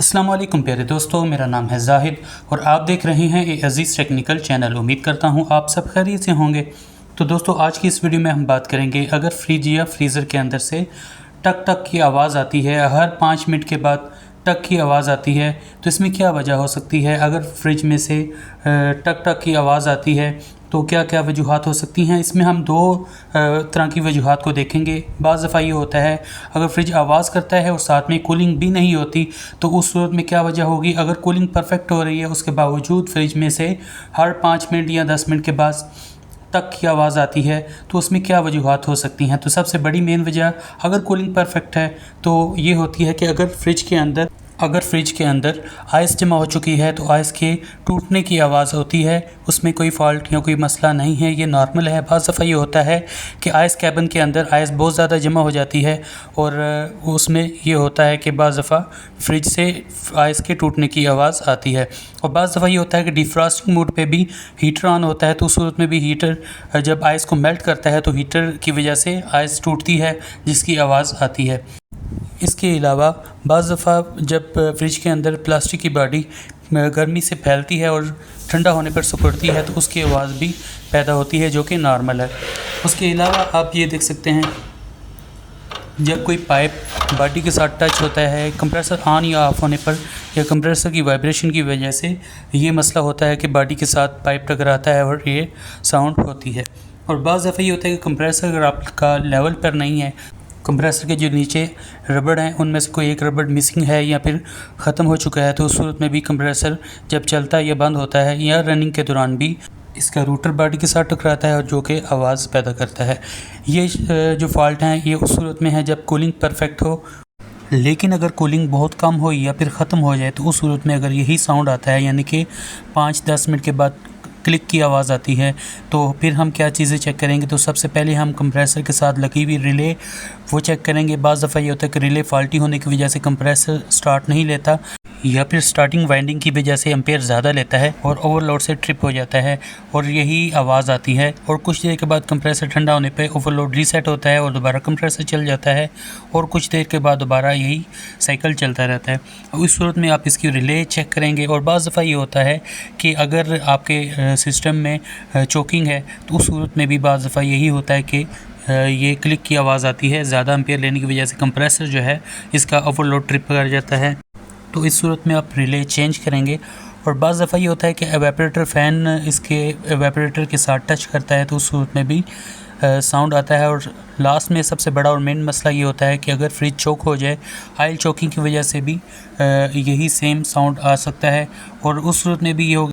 अस्सलाम वालेकुम प्यारे दोस्तों, मेरा नाम है जाहिद और आप देख रहे हैं ए अज़ीज़ टेक्निकल चैनल। उम्मीद करता हूं आप सब खैरियत से होंगे। तो दोस्तों, आज की इस वीडियो में हम बात करेंगे अगर फ्रिज या फ्रीज़र के अंदर से टक टक की आवाज़ आती है, हर 5 मिनट के बाद टक की आवाज़ आती है, तो इसमें क्या वजह हो सकती है। अगर फ्रिज में से टक टक की आवाज़ आती है तो क्या क्या वजूहात हो सकती हैं। इसमें हम दो तरह की वजूहात को देखेंगे। बाज़ दफ़ा ये होता है अगर फ्रिज आवाज़ करता है और साथ में कूलिंग भी नहीं होती, तो उस सूरत में क्या वजह होगी। अगर कूलिंग परफेक्ट हो रही है उसके बावजूद फ्रिज में से हर 5 मिनट या 10 मिनट के बाद तक की आवाज़ आती है, तो उसमें क्या वजूहात हो सकती हैं। तो सबसे बड़ी मेन वजह अगर कूलिंग परफेक्ट है तो ये होती है कि अगर फ्रिज के अंदर आइस जमा हो चुकी है तो आइस के टूटने की आवाज़ होती है। उसमें कोई फॉल्ट या कोई मसला नहीं है, ये नॉर्मल है। बाज़ दफ़ा ये होता है कि आइस कैबिन के अंदर आइस बहुत ज़्यादा जमा हो जाती है और उसमें ये होता है कि बाज़ दफ़ा फ्रिज से आइस के टूटने की आवाज़ आती है। और बाज़ दफ़ा ये होता है कि डिफ्रॉस्टिंग मोड पे भी हीटर ऑन होता है, तो उस सूरत में भी हीटर जब आइस को मेल्ट करता है तो हीटर की वजह से आइस टूटती है जिसकी आवाज़ आती है। इसके अलावा बाज़ दफ़ा जब फ्रिज के अंदर प्लास्टिक की बॉडी गर्मी से फैलती है और ठंडा होने पर सिकुड़ती है तो उसकी आवाज़ भी पैदा होती है, जो कि नॉर्मल है। उसके अलावा आप ये देख सकते हैं जब कोई पाइप बॉडी के साथ टच होता है कंप्रेसर ऑन या ऑफ होने पर या कंप्रेसर की वाइब्रेशन की वजह से ये मसला होता है कि बॉडी के साथ पाइप टकराता है और ये साउंड होती है। और बाज़ दफ़ा ये होता है कि कंप्रेसर अगर आपका लेवल पर नहीं है, कंप्रेसर के जो नीचे रबड़ हैं उनमें से कोई एक रबड़ मिसिंग है या फिर ख़त्म हो चुका है, तो उस सूरत में भी कंप्रेसर जब चलता है या बंद होता है या रनिंग के दौरान भी इसका रूटर बॉडी के साथ टकराता है और जो कि आवाज़ पैदा करता है। ये जो फॉल्ट हैं ये उस सूरत में है जब कूलिंग परफेक्ट हो। लेकिन अगर कूलिंग बहुत कम हो या फिर ख़त्म हो जाए तो उस सूरत में अगर यही साउंड आता है, यानी कि 5-10 मिनट के बाद क्लिक की आवाज़ आती है, तो फिर हम क्या चीज़ें चेक करेंगे। तो सबसे पहले हम कंप्रेसर के साथ लगी हुई रिले वो चेक करेंगे। बाज़ दफ़ा ये होता है कि रिले फॉल्टी होने की वजह से कंप्रेसर स्टार्ट नहीं लेता या फिर स्टार्टिंग वाइंडिंग की वजह से एम्पेयर ज़्यादा लेता है और ओवरलोड से ट्रिप हो जाता है और यही आवाज़ आती है। और कुछ देर के बाद कंप्रेसर ठंडा होने पे ओवरलोड रीसेट होता है और दोबारा कंप्रेसर चल जाता है और कुछ देर के बाद दोबारा यही साइकिल चलता रहता है। उस सूरत में आप इसकी रिले चेक करेंगे। और बाज़ दफ़ा ये होता है कि अगर आपके सिस्टम में चोकिंग है तो उस सूरत में भी बाज़ दफ़ा यही होता है कि ये क्लिक की आवाज़ आती है। ज़्यादा एम्पेयर लेने की वजह से कंप्रेसर जो है इसका ओवरलोड ट्रिप कर जाता है, तो इस सूरत में आप रिले चेंज करेंगे। और बाज़ दफ़ा ये होता है कि एवेपोरेटर फ़ैन इसके एवेपोरेटर के साथ टच करता है तो उस सूरत में भी साउंड आता है। और लास्ट में सबसे बड़ा और मेन मसला ये होता है कि अगर फ्रिज चोक हो जाए, ऑयल चोकिंग की वजह से भी यही सेम साउंड आ सकता है और उस सूरत में भी ये